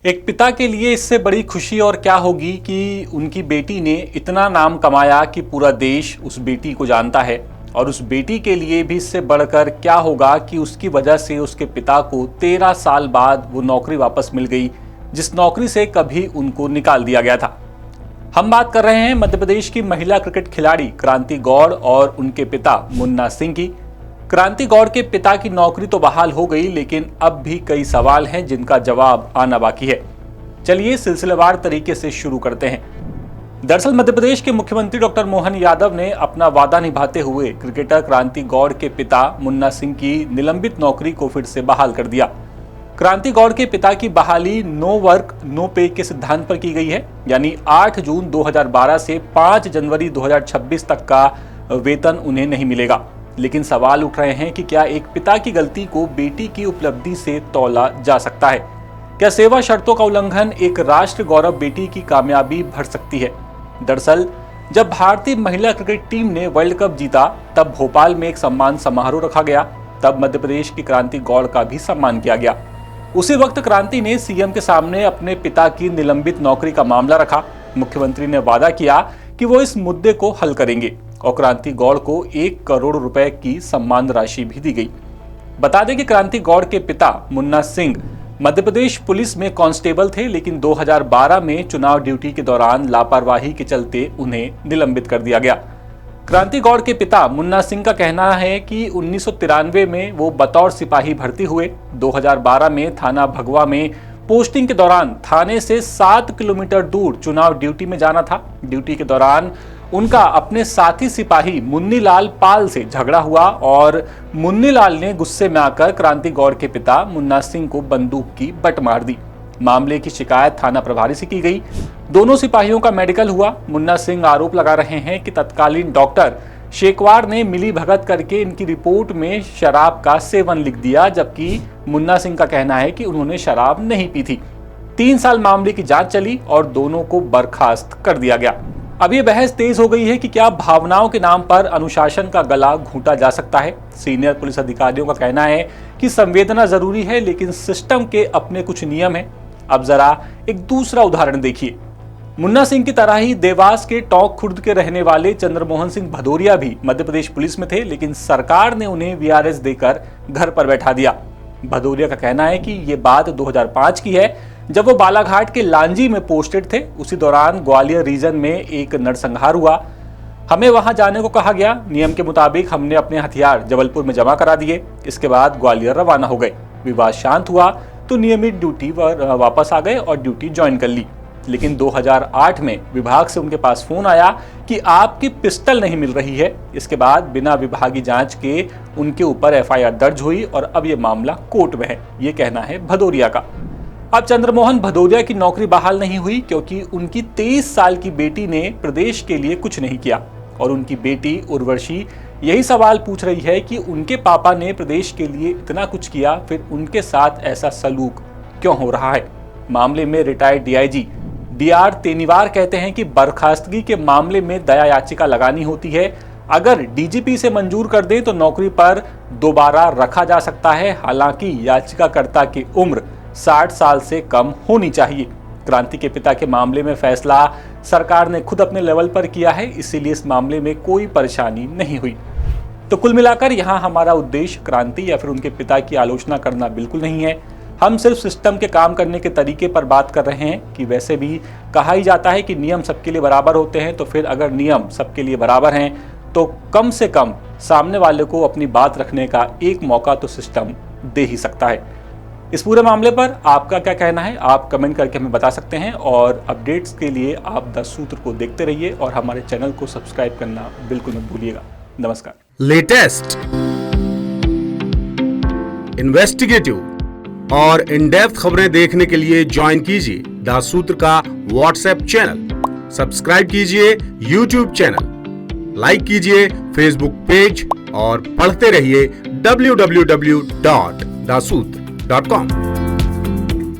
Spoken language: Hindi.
एक पिता के लिए इससे बड़ी खुशी और क्या होगी कि उनकी बेटी ने इतना नाम कमाया कि पूरा देश उस बेटी को जानता है। और उस बेटी के लिए भी इससे बढ़कर क्या होगा कि उसकी वजह से उसके पिता को 13 साल बाद वो नौकरी वापस मिल गई, जिस नौकरी से कभी उनको निकाल दिया गया था। हम बात कर रहे हैं मध्य प्रदेश की महिला क्रिकेट खिलाड़ी क्रांति गौड़ और उनके पिता मुन्ना सिंह की। क्रांति गौड़ के पिता की नौकरी तो बहाल हो गई, लेकिन अब भी कई सवाल हैं जिनका जवाब आना बाकी है। चलिए सिलसिलेवार तरीके से शुरू करते हैं। दरअसल मध्य प्रदेश के मुख्यमंत्री डॉक्टर मोहन यादव ने अपना वादा निभाते हुए क्रिकेटर क्रांति गौड़ के पिता मुन्ना सिंह की निलंबित नौकरी को फिर से बहाल कर दिया। क्रांति गौड़ के पिता की बहाली नो वर्क नो पे के सिद्धांत पर की गई है, यानी 8 जून 2012 से 5 जनवरी 2026 तक का वेतन उन्हें नहीं मिलेगा। लेकिन सवाल उठ रहे हैं कि क्या एक पिता की गलती को बेटी की उपलब्धि से तौला जा सकता है? क्या सेवा शर्तों का उल्लंघन एक राष्ट्र गौरव बेटी की कामयाबी भर सकती है? दरअसल जब भारतीय महिला क्रिकेट टीम ने वर्ल्ड कप जीता, तब भोपाल में एक सम्मान समारोह रखा गया। तब मध्य प्रदेश की क्रांति गौड़ का भी सम्मान किया गया। उसी वक्त क्रांति ने सीएम के सामने अपने पिता की निलंबित नौकरी का मामला रखा। मुख्यमंत्री ने वादा किया कि वो इस मुद्दे को हल करेंगे और क्रांति गौड़ को 1 करोड़ रुपए की सम्मान राशि भी दी गई। बता दें कि क्रांति गौड़ के पिता मुन्ना सिंह मध्य प्रदेश पुलिस में कांस्टेबल थे, लेकिन 2012 में चुनाव ड्यूटी के दौरान लापरवाही के चलते उन्हें निलंबित कर दिया गया। क्रांति गौड़ के पिता मुन्ना सिंह का कहना है कि 1993 में वो बतौर सिपाही भर्ती हुए। 2012 में थाना भगवा में पोस्टिंग के दौरान थाने से 7 किलोमीटर दूर चुनाव ड्यूटी में जाना था। ड्यूटी के दौरान उनका अपने साथी सिपाही मुन्नीलाल पाल से झगड़ा हुआ और मुन्नीलाल ने गुस्से में आकर क्रांति गौड़ के पिता मुन्ना सिंह को बंदूक की बट मार दी। मामले की शिकायत थाना प्रभारी से की गई। दोनों सिपाहियों का मेडिकल हुआ। मुन्ना सिंह आरोप लगा रहे हैं कि तत्कालीन डॉक्टर शेखवार ने मिली भगत करके इनकी रिपोर्ट में शराब का सेवन लिख दिया, जबकि मुन्ना सिंह का कहना है कि उन्होंने शराब नहीं पी थी। 3 साल मामले की जांच चली और दोनों को बर्खास्त कर दिया गया। अब ये बहस तेज हो गई है कि क्या भावनाओं के नाम पर अनुशासन का गला घूंटा जा सकता है। सीनियर पुलिस अधिकारियों का कहना है कि संवेदना जरूरी है, लेकिन सिस्टम के अपने कुछ नियम हैं। अब जरा एक दूसरा उदाहरण देखिए। मुन्ना सिंह की तरह ही देवास के टोंक खुर्द के रहने वाले चंद्रमोहन सिंह भदौरिया भी मध्य प्रदेश पुलिस में थे, लेकिन सरकार ने उन्हें वीआरएस देकर घर पर बैठा दिया। भदौरिया का कहना है कि ये बात 2005 की है, जब वो बालाघाट के लांजी में पोस्टेड थे। उसी दौरान ग्वालियर रीजन में एक नरसंहार हुआ। हमें वहां जाने को कहा गया। नियम के मुताबिक हमने अपने हथियार जबलपुर में जमा करा दिए। इसके बाद ग्वालियर रवाना हो गए। विवाद शांत हुआ तो नियमित ड्यूटी पर वापस आ गए और ड्यूटी ज्वाइन कर ली। लेकिन 2008 में विभाग से उनके पास फोन आया कि आपकी पिस्टल नहीं मिल रही है। इसके बाद बिना विभागीय जांच के उनके ऊपर एफआईआर दर्ज हुई और अब ये मामला कोर्ट में है। ये कहना है भदौरिया का। अब चंद्रमोहन भदौरिया की नौकरी बहाल नहीं हुई क्योंकि उनकी 23 साल की बेटी ने प्रदेश के लिए कुछ नहीं किया। और उनकी बेटी उर्वशी यही सवाल पूछ रही है कि उनके पापा ने प्रदेश के लिए इतना कुछ किया, फिर उनके साथ ऐसा सलूक क्यों हो रहा है। मामले में रिटायर्ड डीआईजी डीआर तेनीवार कहते हैं कि बर्खास्तगी के मामले में दया याचिका लगानी होती है। अगर डीजीपी से मंजूर कर दें तो नौकरी पर दोबारा रखा जा सकता है। हालांकि याचिकाकर्ता की उम्र 60 साल से कम होनी चाहिए। क्रांति के पिता के मामले में फैसला सरकार ने खुद अपने लेवल पर किया है, इसीलिए इस मामले में कोई परेशानी नहीं हुई। तो कुल मिलाकर यहाँ हमारा उद्देश्य क्रांति या फिर उनके पिता की आलोचना करना बिल्कुल नहीं है। हम सिर्फ सिस्टम के काम करने के तरीके पर बात कर रहे हैं कि वैसे भी कहा ही जाता है कि नियम सबके लिए बराबर होते हैं। तो फिर अगर नियम सबके लिए बराबर हैं तो कम से कम सामने वाले को अपनी बात रखने का एक मौका तो सिस्टम दे ही सकता है। इस पूरे मामले पर आपका क्या कहना है, आप कमेंट करके हमें बता सकते हैं। और अपडेट्स के लिए आप द सूत्र को देखते रहिए और हमारे चैनल को सब्सक्राइब करना बिल्कुल मत भूलिएगा। नमस्कार। लेटेस्ट, इन्वेस्टिगेटिव और इन डेप्थ खबरें देखने के लिए ज्वाइन कीजिए द सूत्र का व्हाट्सएप चैनल, सब्सक्राइब कीजिए यूट्यूब चैनल, लाइक कीजिए फेसबुक पेज और पढ़ते रहिए www.daसूत्र.com।